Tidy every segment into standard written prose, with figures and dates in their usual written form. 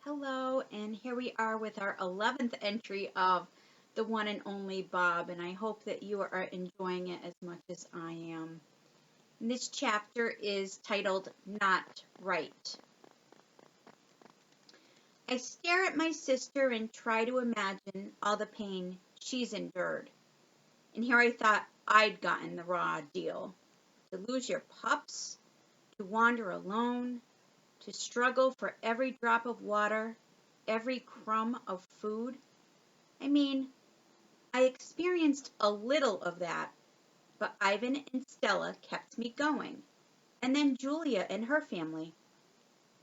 Hello, and here we are with our 11th entry of the one and only Bob, and I hope that you are enjoying it as much as I am. And this chapter is titled Not Right. I stare at my sister and try to imagine all the pain she's endured. And here I thought I'd gotten the raw deal. To lose your pups, to wander alone, to struggle for every drop of water, every crumb of food. I mean, I experienced a little of that, but Ivan and Stella kept me going. And then Julia and her family.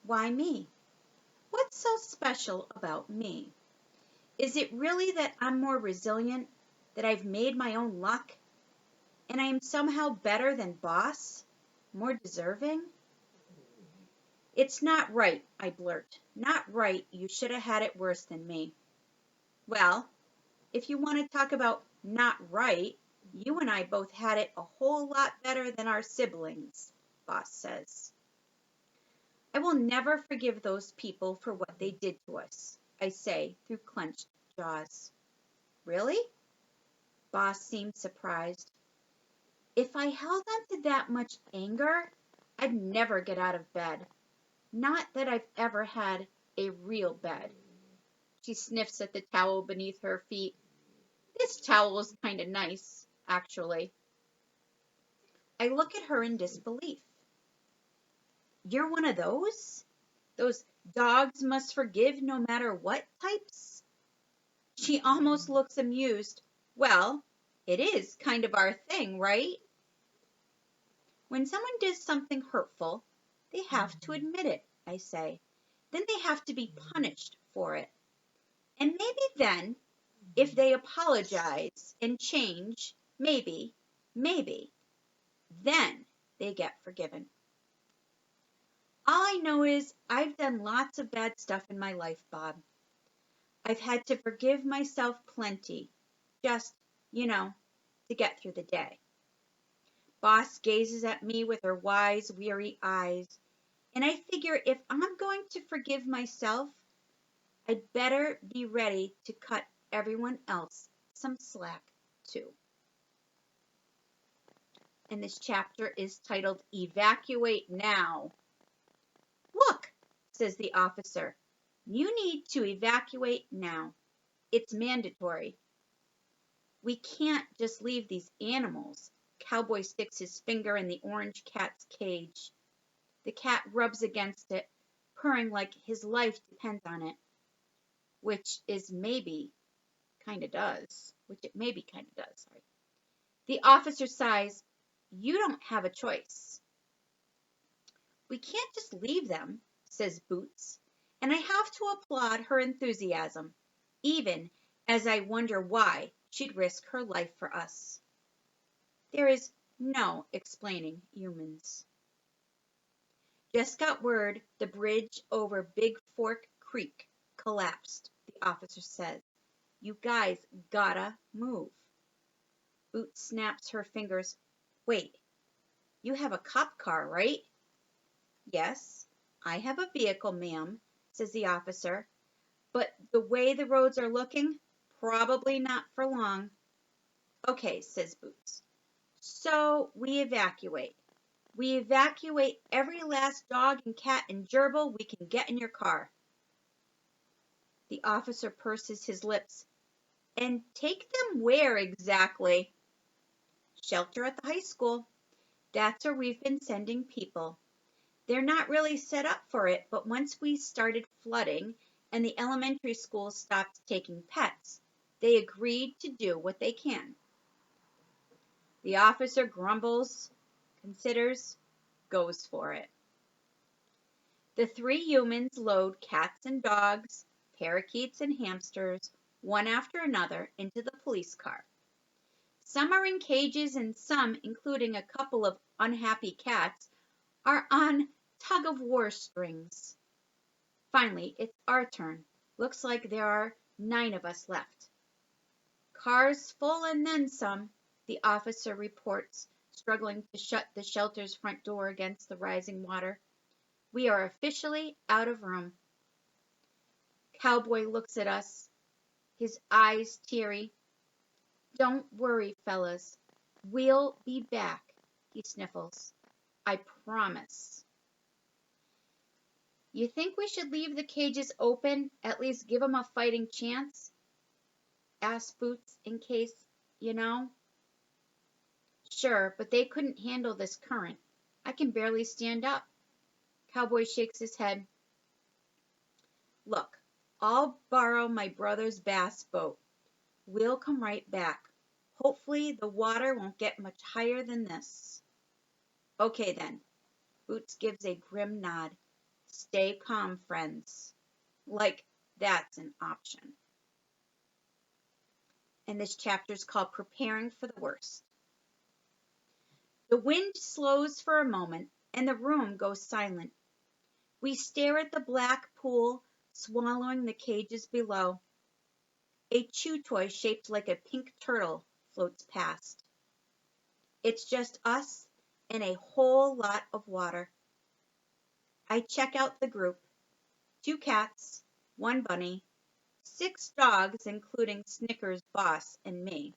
Why me? What's so special about me? Is it really that I'm more resilient, that I've made my own luck, and I am somehow better than Boss? More deserving? It's not right, I blurt. Not right, you should have had it worse than me. Well, if you want to talk about not right, you and I both had it a whole lot better than our siblings, Boss says. I will never forgive those people for what they did to us, I say through clenched jaws. Really? Boss seemed surprised. If I held on to that much anger, I'd never get out of bed. Not that I've ever had a real bed. She sniffs at the towel beneath her feet. This towel is kind of nice, actually. I look at her in disbelief. You're one of those? Those dogs must forgive no matter what types? She almost looks amused. Well, it is kind of our thing, right? When someone does something hurtful, they have to admit it, I say. Then they have to be punished for it. And maybe then, if they apologize and change, maybe, then they get forgiven. All I know is I've done lots of bad stuff in my life, Bob. I've had to forgive myself plenty, just, to get through the day. Boss gazes at me with her wise, weary eyes, and I figure if I'm going to forgive myself, I'd better be ready to cut everyone else some slack too. And this chapter is titled Evacuate Now. Look, says the officer, you need to evacuate now. It's mandatory. We can't just leave these animals. Cowboy sticks his finger in the orange cat's cage. The cat rubs against it, purring like his life depends on it. Which it maybe kind of does. Sorry. The officer sighs, you don't have a choice. We can't just leave them, says Boots, and I have to applaud her enthusiasm, even as I wonder why she'd risk her life for us. There is no explaining humans. Just got word the bridge over Big Fork Creek collapsed, the officer says. You guys gotta move. Boots snaps her fingers. Wait, you have a cop car, right? Yes, I have a vehicle, ma'am, says the officer. But the way the roads are looking, probably not for long. Okay, says Boots. So we evacuate. We evacuate every last dog and cat and gerbil we can get in your car. The officer purses his lips. And take them where exactly? Shelter at the high school. That's where we've been sending people. They're not really set up for it, but once we started flooding and the elementary school stopped taking pets, they agreed to do what they can. The officer grumbles, considers, goes for it. The three humans load cats and dogs, parakeets and hamsters, one after another, into the police car. Some are in cages and some, including a couple of unhappy cats, are on tug-of-war strings. Finally, it's our turn. Looks like there are 9 of us left. Cars full and then some, the officer reports, struggling to shut the shelter's front door against the rising water. We are officially out of room. Cowboy looks at us, his eyes teary. Don't worry, fellas. We'll be back, he sniffles. I promise. You think we should leave the cages open, at least give 'em a fighting chance? Asks Boots, in case, you know. Sure, but they couldn't handle this current. I can barely stand up. Cowboy shakes his head. Look, I'll borrow my brother's bass boat. We'll come right back. Hopefully the water won't get much higher than this. Okay then. Boots gives a grim nod. Stay calm, friends. Like that's an option. And this chapter is called Preparing for the Worst. The wind slows for a moment, and the room goes silent. We stare at the black pool swallowing the cages below. A chew toy shaped like a pink turtle floats past. It's just us and a whole lot of water. I check out the group. 2 cats, 1 bunny, 6 dogs, including Snickers' boss and me.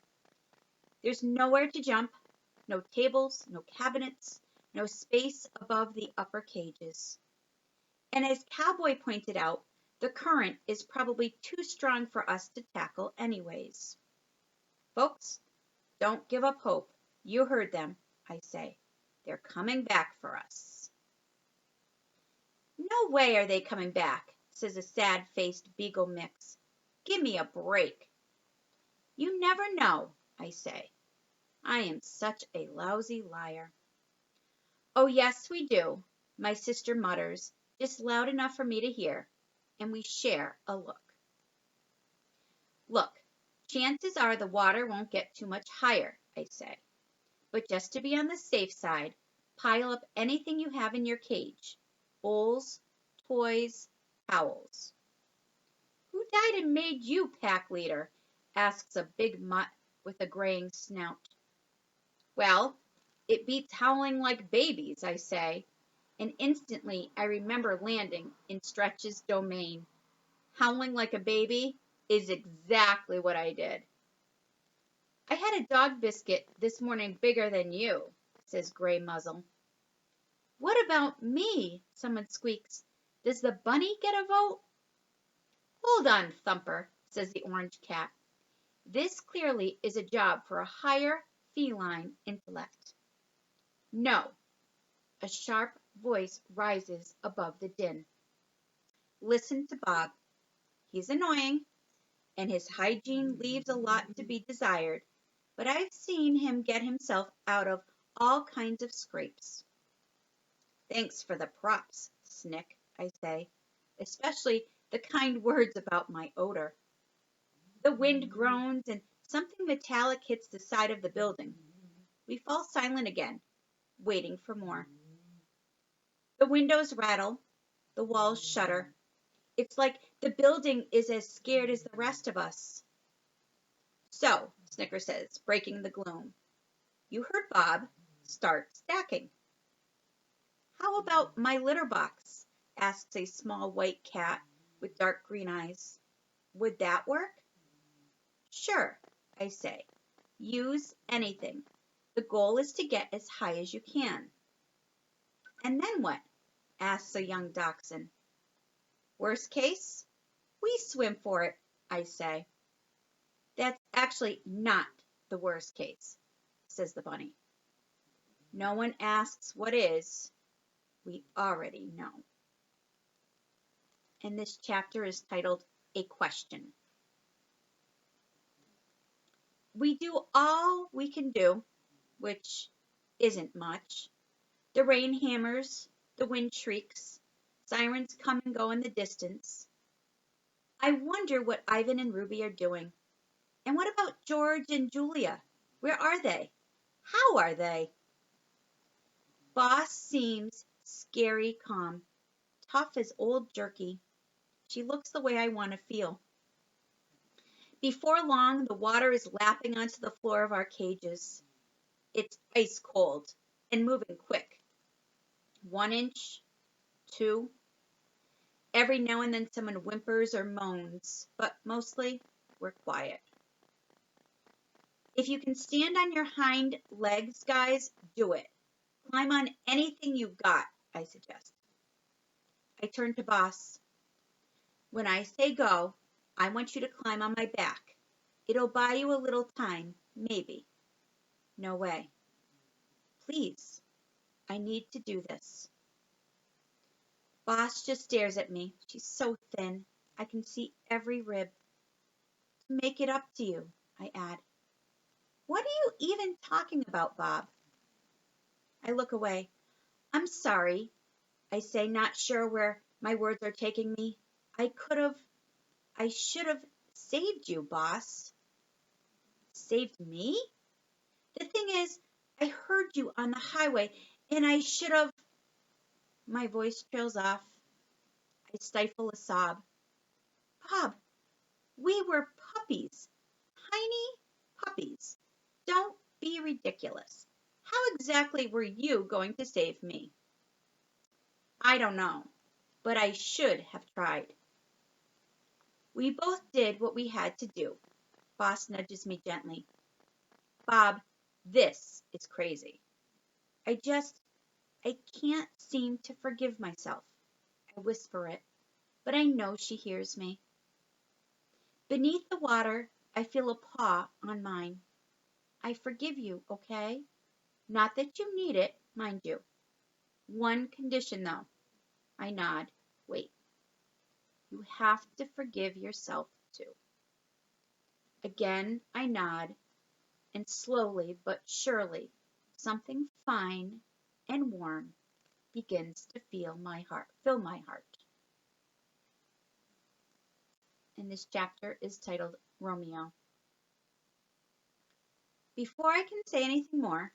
There's nowhere to jump, no tables, no cabinets, no space above the upper cages. And as Cowboy pointed out, the current is probably too strong for us to tackle anyways. Folks, don't give up hope. You heard them, I say. They're coming back for us. No way are they coming back, says a sad-faced beagle mix. Give me a break. You never know, I say. I am such a lousy liar. Oh, yes, we do, my sister mutters, just loud enough for me to hear, and we share a look. Look, chances are the water won't get too much higher, I say. But just to be on the safe side, pile up anything you have in your cage. Bowls, toys, towels. Who died and made you pack leader? Asks a big mutt with a graying snout. Well, it beats howling like babies, I say, and instantly I remember landing in Stretch's domain. Howling like a baby is exactly what I did. I had a dog biscuit this morning bigger than you, says Gray Muzzle. What about me? Someone squeaks. Does the bunny get a vote? Hold on, Thumper, says the orange cat. This clearly is a job for a higher feline intellect. No. A sharp voice rises above the din. Listen to Bob. He's annoying, and his hygiene leaves a lot to be desired, but I've seen him get himself out of all kinds of scrapes. Thanks for the props, Snick, I say, especially the kind words about my odor. The wind groans and something metallic hits the side of the building. We fall silent again, waiting for more. The windows rattle, the walls shudder. It's like the building is as scared as the rest of us. So, Snicker says, breaking the gloom, you heard Bob. Start stacking. How about my litter box? Asks a small white cat with dark green eyes. Would that work? Sure, I say. Use anything. The goal is to get as high as you can. And then what? Asks a young dachshund. Worst case, we swim for it, I say. That's actually not the worst case, says the bunny. No one asks what is. We already know. And this chapter is titled A Question. We do all we can do, which isn't much. The rain hammers, the wind shrieks, sirens come and go in the distance. I wonder what Ivan and Ruby are doing. And what about George and Julia? Where are they? How are they? Boss seems scary calm, tough as old jerky. She looks the way I want to feel. Before long, the water is lapping onto the floor of our cages. It's ice cold and moving quick. 1 inch, 2. Every now and then someone whimpers or moans, but mostly we're quiet. If you can stand on your hind legs, guys, do it. Climb on anything you've got, I suggest. I turn to Boss. When I say go, I want you to climb on my back. It'll buy you a little time, maybe. No way. Please, I need to do this. Boss just stares at me. She's so thin. I can see every rib. To make it up to you, I add. What are you even talking about, Bob? I look away. I'm sorry, I say, not sure where my words are taking me. I should have saved you, Boss. Saved me? The thing is, I heard you on the highway, and I should have... My voice trails off. I stifle a sob. Bob, we were puppies. Tiny puppies. Don't be ridiculous. How exactly were you going to save me? I don't know, but I should have tried. We both did what we had to do. Boss nudges me gently. Bob, this is crazy. I can't seem to forgive myself. I whisper it, but I know she hears me. Beneath the water, I feel a paw on mine. I forgive you, okay? Not that you need it, mind you. One condition, though. I nod. Wait. You have to forgive yourself, too. Again, I nod, and slowly but surely, something fine and warm begins to fill my heart. And this chapter is titled Romeo. Before I can say anything more,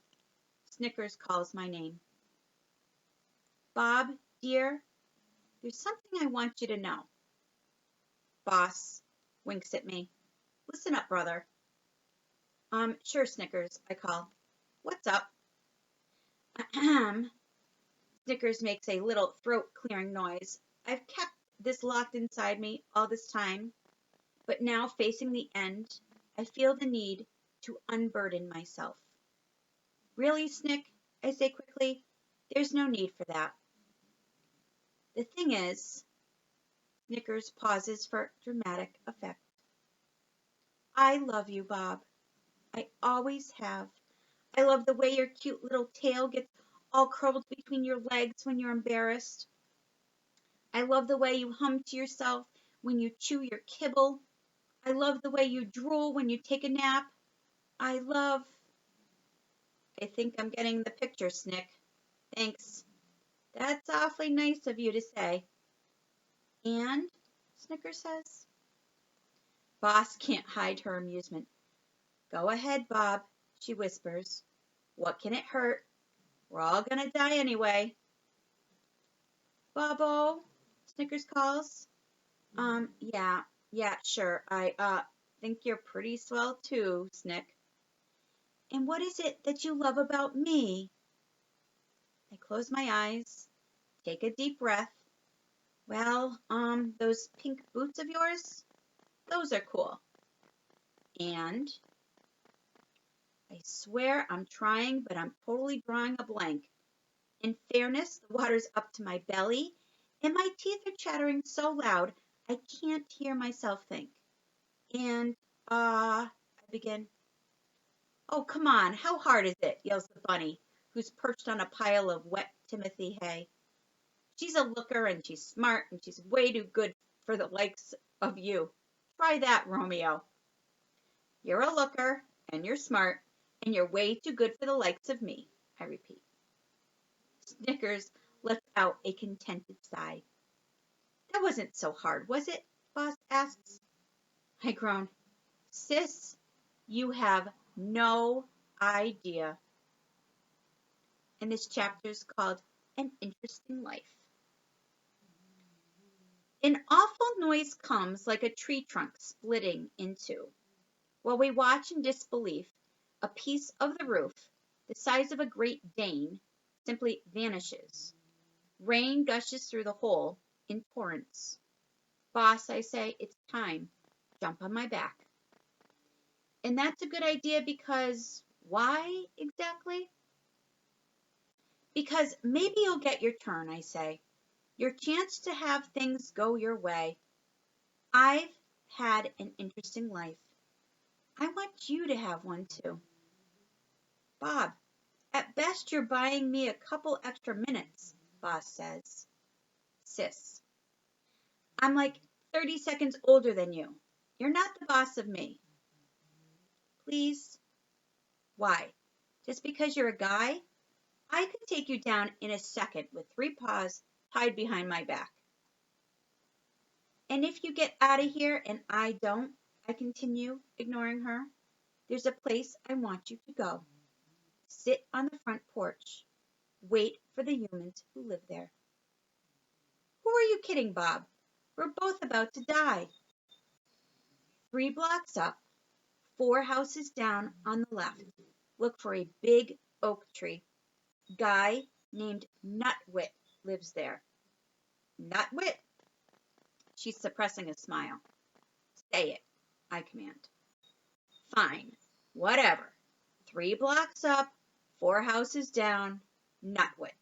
Snickers calls my name. Bob, dear, there's something I want you to know. Boss winks at me. Listen up, brother. Sure, Snickers, I call. What's up? Snickers makes a little throat-clearing noise. I've kept this locked inside me all this time, but now facing the end, I feel the need to unburden myself. Really, Snick? I say quickly. There's no need for that. The thing is, Snickers pauses for dramatic effect. I love you, Bob. I always have. I love the way your cute little tail gets all curled between your legs when you're embarrassed. I love the way you hum to yourself when you chew your kibble. I love the way you drool when you take a nap. I think I'm getting the picture, Snick. Thanks. That's awfully nice of you to say. And? Snickers says. Boss can't hide her amusement. Go ahead, Bob, she whispers. What can it hurt? We're all gonna die anyway. Bobo, Snickers calls. Yeah, sure. I think you're pretty swell too, Snick. And what is it that you love about me? I close my eyes, take a deep breath. Well, those pink boots of yours, those are cool. And I swear I'm trying, but I'm totally drawing a blank. In fairness, the water's up to my belly, and my teeth are chattering so loud I can't hear myself think. And, I begin. Oh, come on, how hard is it? Yells the bunny, who's perched on a pile of wet Timothy hay. She's a looker, and she's smart, and she's way too good for the likes of you. Try that, Romeo. You're a looker, and you're smart, and you're way too good for the likes of me, I repeat. Snickers lets out a contented sigh. That wasn't so hard, was it? Boss asks. I groan. Sis, you have no idea. And this chapter is called An Interesting Life. An awful noise comes like a tree trunk splitting in two. While we watch in disbelief, a piece of the roof, the size of a Great Dane, simply vanishes. Rain gushes through the hole, in torrents. Boss, I say, it's time. Jump on my back. And that's a good idea because why exactly? Because maybe you'll get your turn, I say. Your chance to have things go your way. I've had an interesting life. I want you to have one too. Bob, at best you're buying me a couple extra minutes, Boss says. Sis, I'm like 30 seconds older than you. You're not the boss of me. Please? Why? Just because you're a guy? I could take you down in a second with 3 paws tied behind my back. And if you get out of here and I don't, I continue, ignoring her, there's a place I want you to go. Sit on the front porch. Wait for the humans who live there. Who are you kidding, Bob? We're both about to die. 3 blocks up, 4 houses down on the left. Look for a big oak tree. Guy named Nutwit lives there. Nutwit? She's suppressing a smile. Say it, I command. Fine, whatever. 3 blocks up, 4 houses down, Nutwit.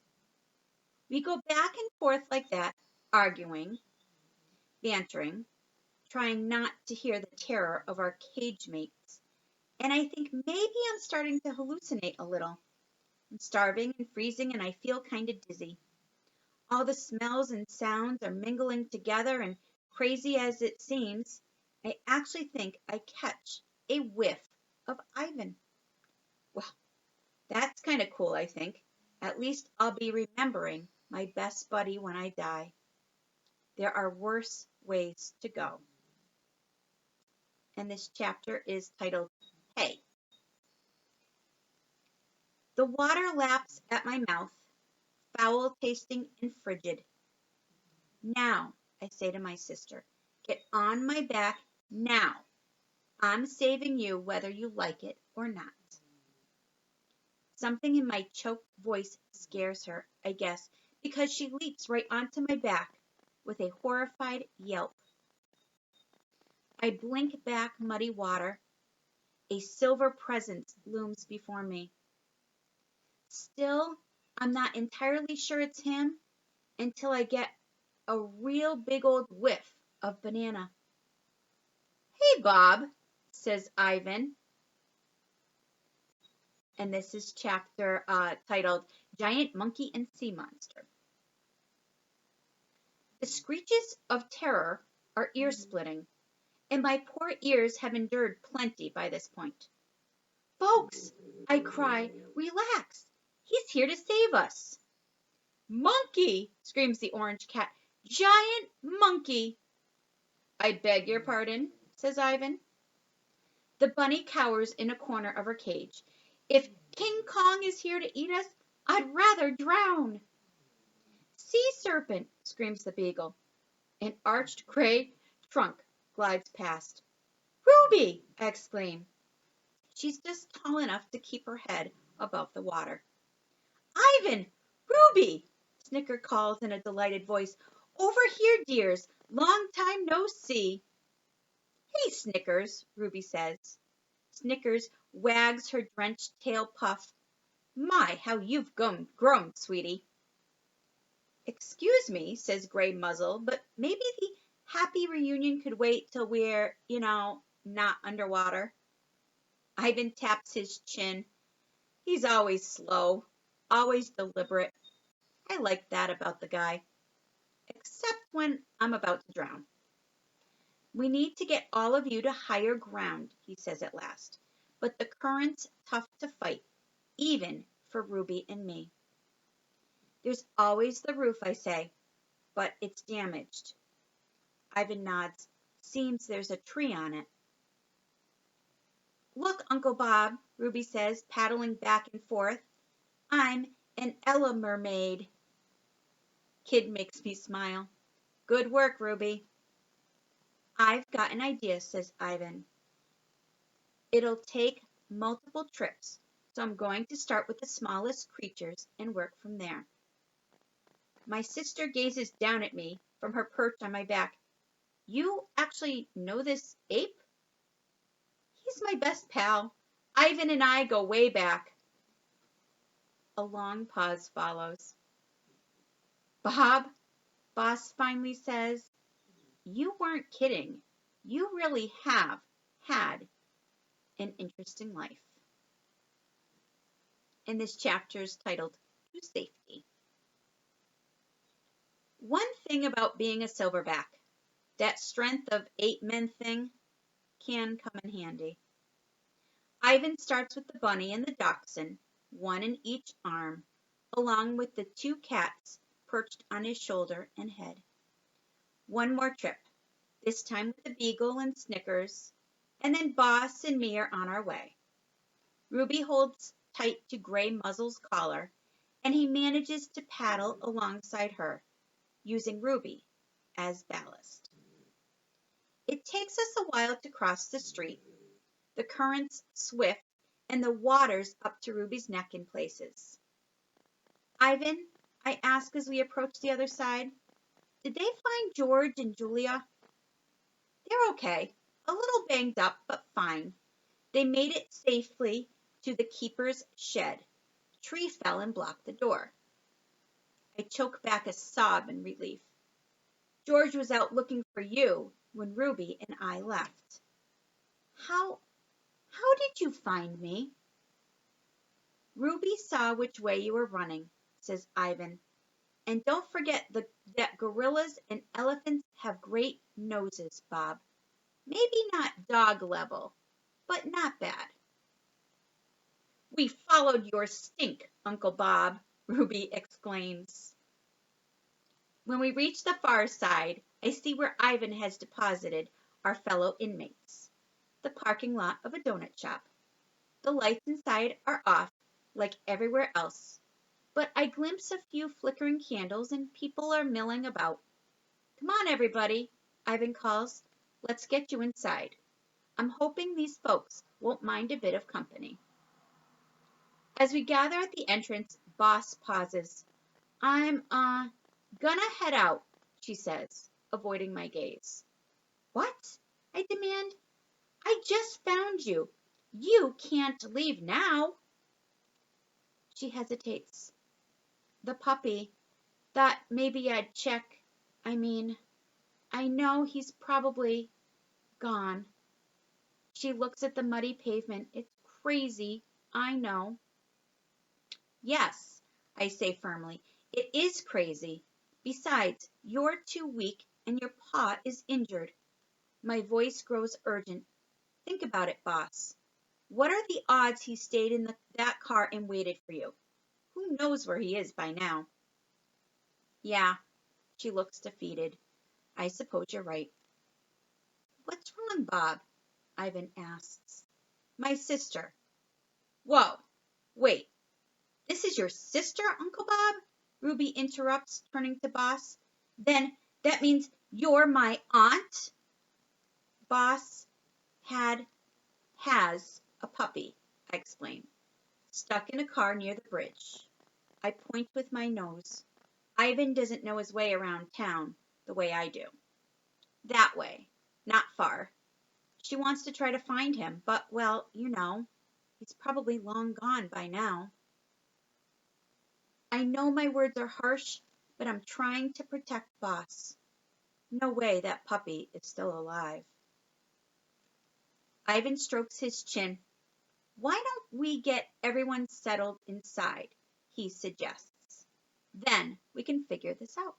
We go back and forth like that, arguing, bantering, trying not to hear the terror of our cage mates. And I think maybe I'm starting to hallucinate a little. I'm starving and freezing and I feel kind of dizzy. All the smells and sounds are mingling together, and crazy as it seems, I actually think I catch a whiff of Ivan. Well, that's kind of cool, I think. At least I'll be remembering my best buddy when I die. There are worse ways to go. And this chapter is titled Hey. The water laps at my mouth, foul tasting and frigid. Now, I say to my sister, get on my back now. I'm saving you whether you like it or not. Something in my choked voice scares her, I guess, because she leaps right onto my back with a horrified yelp. I blink back muddy water. A silver presence looms before me. Still, I'm not entirely sure it's him until I get a real big old whiff of banana. Hey, Bob, says Ivan. And this is chapter titled Giant Monkey and Sea Monster. The screeches of terror are ear-splitting, and my poor ears have endured plenty by this point. Folks, I cry, relax. He's here to save us. Monkey, screams the orange cat. Giant monkey. I beg your pardon, says Ivan. The bunny cowers in a corner of her cage. If King Kong is here to eat us, I'd rather drown. Sea serpent, screams the beagle. An arched gray trunk glides past. Ruby, I exclaim. She's just tall enough to keep her head above the water. Ivan, Ruby, Snicker calls in a delighted voice. Over here, dears. Long time no see. Hey, Snickers, Ruby says. Snickers wags her drenched tail puff. My, how you've grown, sweetie. Excuse me, says Gray Muzzle, but maybe the happy reunion could wait till we're, not underwater. Ivan taps his chin. He's always slow, always deliberate. I like that about the guy. Except when I'm about to drown. We need to get all of you to higher ground, he says at last. But the current's tough to fight, even for Ruby and me. There's always the roof, I say, but it's damaged. Ivan nods. Seems there's a tree on it. Look, Uncle Bob, Ruby says, paddling back and forth. I'm an Ella mermaid. Kid makes me smile. Good work, Ruby. I've got an idea, says Ivan. It'll take multiple trips, so I'm going to start with the smallest creatures and work from there. My sister gazes down at me, from her perch on my back. You actually know this ape? He's my best pal. Ivan and I go way back. A long pause follows. Bob, Boss finally says, you weren't kidding. You really have had an interesting life. And this chapter is titled To Safety. One thing about being a silverback, that strength of 8 men thing can come in handy. Ivan starts with the bunny and the dachshund, one in each arm, along with the 2 cats perched on his shoulder and head. One more trip, this time with the beagle and Snickers, and then Boss and me are on our way. Ruby holds tight to Gray Muzzle's collar, and he manages to paddle alongside her, using Ruby as ballast. It takes us a while to cross the street, the currents swift, and the water's up to Ruby's neck in places. Ivan, I ask as we approach the other side, did they find George and Julia? They're okay, a little banged up, but fine. They made it safely to the keeper's shed. A tree fell and blocked the door. I choke back a sob in relief. George was out looking for you when Ruby and I left. How did you find me? Ruby saw which way you were running, says Ivan. And don't forget that gorillas and elephants have great noses, Bob. Maybe not dog level, but not bad. We followed your stink, Uncle Bob, Ruby exclaims. When we reach the far side, I see where Ivan has deposited our fellow inmates. The parking lot of a donut shop. The lights inside are off, like everywhere else, but I glimpse a few flickering candles and people are milling about. Come on, everybody, Ivan calls. Let's get you inside. I'm hoping these folks won't mind a bit of company. As we gather at the entrance, Boss pauses. I'm, gonna head out, she says, avoiding my gaze. What? I demand. I just found you. You can't leave now. She hesitates. The puppy. Thought maybe I'd check. I know he's probably gone. She looks at the muddy pavement. It's crazy, I know. Yes, I say firmly, it is crazy. Besides, you're too weak and your paw is injured. My voice grows urgent. Think about it, Boss. What are the odds he stayed in that car and waited for you? Who knows where he is by now? Yeah, she looks defeated. I suppose you're right. What's wrong, Bob? Ivan asks. My sister. Whoa, wait. This is your sister, Uncle Bob? Ruby interrupts, turning to Boss. Then that means you're my aunt? Boss has a puppy, I explain, stuck in a car near the bridge. I point with my nose. Ivan doesn't know his way around town the way I do. That way, not far. She wants to try to find him, but, well, he's probably long gone by now. I know my words are harsh, but I'm trying to protect Boss. No way that puppy is still alive. Ivan strokes his chin. Why don't we get everyone settled inside, he suggests. Then we can figure this out.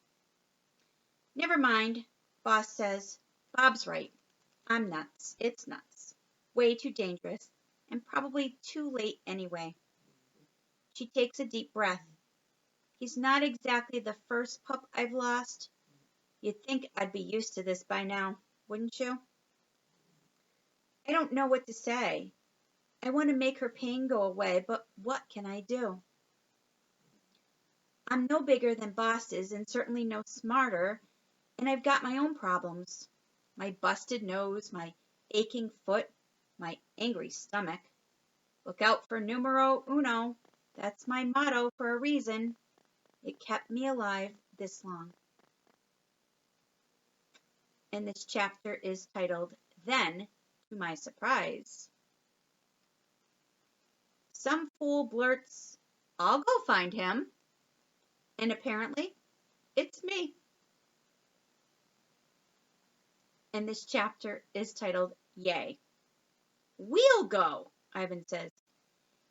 Never mind, Boss says. Bob's right. I'm nuts. It's nuts. Way too dangerous, and probably too late anyway. She takes a deep breath. He's not exactly the first pup I've lost. You'd think I'd be used to this by now, wouldn't you? I don't know what to say. I want to make her pain go away, but what can I do? I'm no bigger than Boss is and certainly no smarter, and I've got my own problems. My busted nose, my aching foot, my angry stomach. Look out for numero uno. That's my motto for a reason. It kept me alive this long. And this chapter is titled, Then, to My Surprise. Some fool blurts, I'll go find him. And apparently, it's me. And this chapter is titled, Yay. We'll go, Ivan says.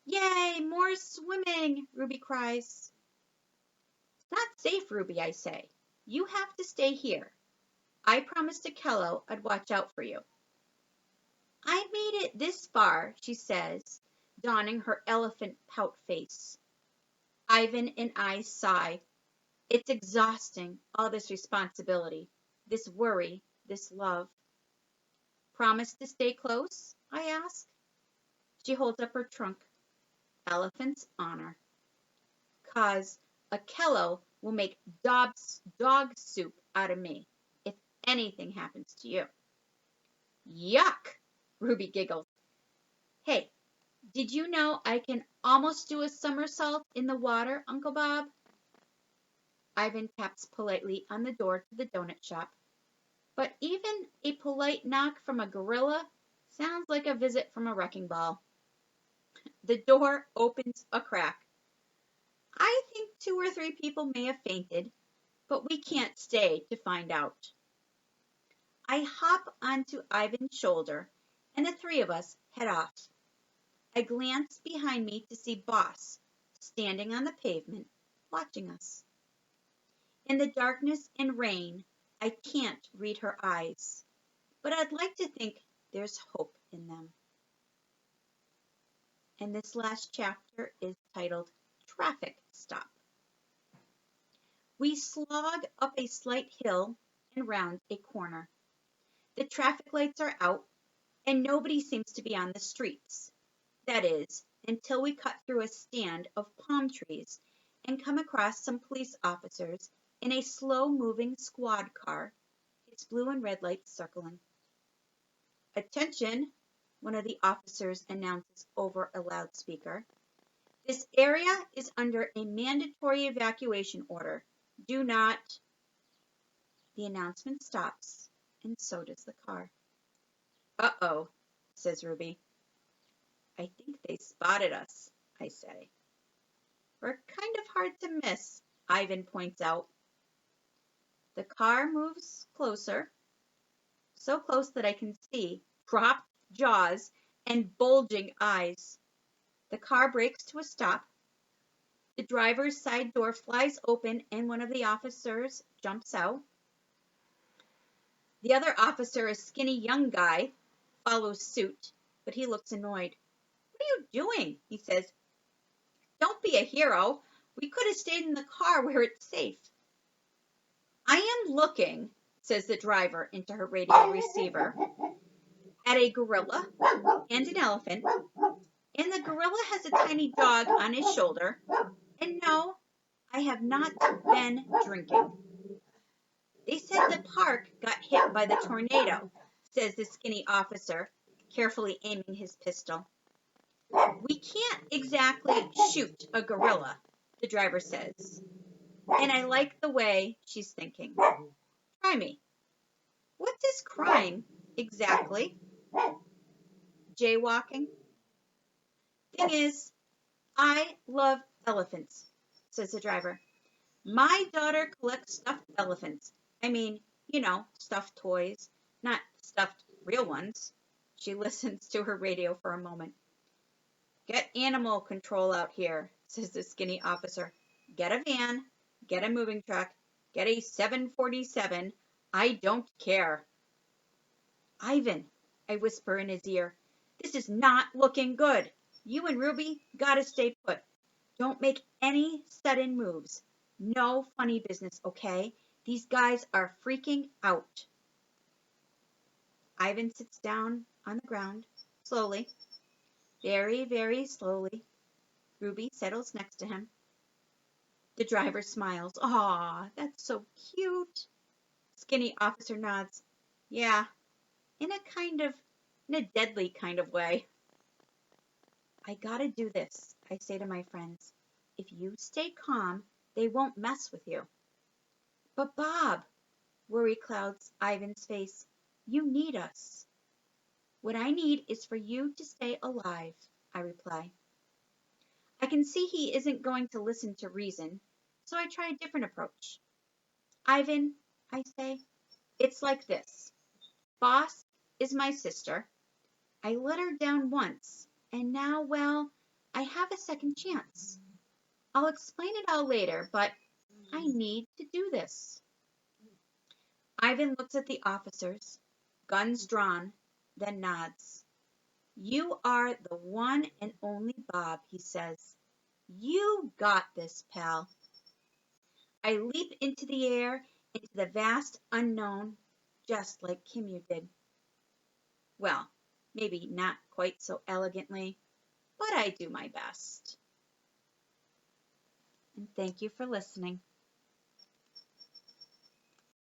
Yay, more swimming, Ruby cries. It's not safe, Ruby, I say. You have to stay here. I promised Akello I'd watch out for you. I made it this far, she says, donning her elephant pout face. Ivan and I sigh. It's exhausting, all this responsibility, this worry, this love. Promise to stay close? I ask. She holds up her trunk. Elephant's honor. 'Cause Akello will make dog soup out of me if anything happens to you. Yuck, Ruby giggles. Hey, did you know I can almost do a somersault in the water, Uncle Bob? Ivan taps politely on the door to the donut shop. But even a polite knock from a gorilla sounds like a visit from a wrecking ball. The door opens a crack. I think 2 or 3 people may have fainted, but we can't stay to find out. I hop onto Ivan's shoulder, and the 3 of us head off. I glance behind me to see Boss standing on the pavement, watching us. In the darkness and rain, I can't read her eyes, but I'd like to think there's hope in them. And this last chapter is titled Traffic Stop. We slog up a slight hill and round a corner. The traffic lights are out, and nobody seems to be on the streets. That is, until we cut through a stand of palm trees and come across some police officers in a slow-moving squad car, its blue and red lights circling. Attention, one of the officers announces over a loudspeaker. This area is under a mandatory evacuation order. Do not. The announcement stops, and so does the car. Uh-oh, says Ruby. I think they spotted us, I say. We're kind of hard to miss, Ivan points out. The car moves closer, so close that I can see dropped jaws and bulging eyes. The car brakes to a stop. The driver's side door flies open and one of the officers jumps out. The other officer, a skinny young guy, follows suit, but he looks annoyed. What are you doing? He says. Don't be a hero. We could have stayed in the car where it's safe. I am looking, says the driver into her radio receiver, at a gorilla and an elephant, and the gorilla has a tiny dog on his shoulder, and no, I have not been drinking. They said the park got hit by the tornado, says the skinny officer, carefully aiming his pistol. We can't exactly shoot a gorilla, the driver says. And I like the way she's thinking. Try me. What is crime exactly? Jaywalking? Thing is, I love elephants, says the driver. My daughter collects stuffed elephants. I mean, stuffed toys, not stuffed real ones. She listens to her radio for a moment. Get animal control out here, says the skinny officer. Get a van, get a moving truck, get a 747. I don't care. Ivan, I whisper in his ear, this is not looking good. You and Ruby gotta stay put. Don't make any sudden moves. No funny business, okay? These guys are freaking out. Ivan sits down on the ground, slowly, very, very slowly. Ruby settles next to him. The driver smiles. Aw, that's so cute. Skinny officer nods. Yeah, in a deadly kind of way. I gotta do this, I say to my friends. If you stay calm, they won't mess with you. But Bob, Worry clouds Ivan's face. You need us. What I need is for you to stay alive, I reply. I can see he isn't going to listen to reason, so I try a different approach. Ivan, I say, it's like this. Boss is my sister. I let her down once, and now, well, I have a second chance. I'll explain it all later, but I need to do this. Ivan looks at the officers, guns drawn, then nods. You are the one and only Bob, he says. You got this, pal. I leap into the air, into the vast unknown, just like Kimyu did. Well, maybe not quite so elegantly, but I do my best. And thank you for listening.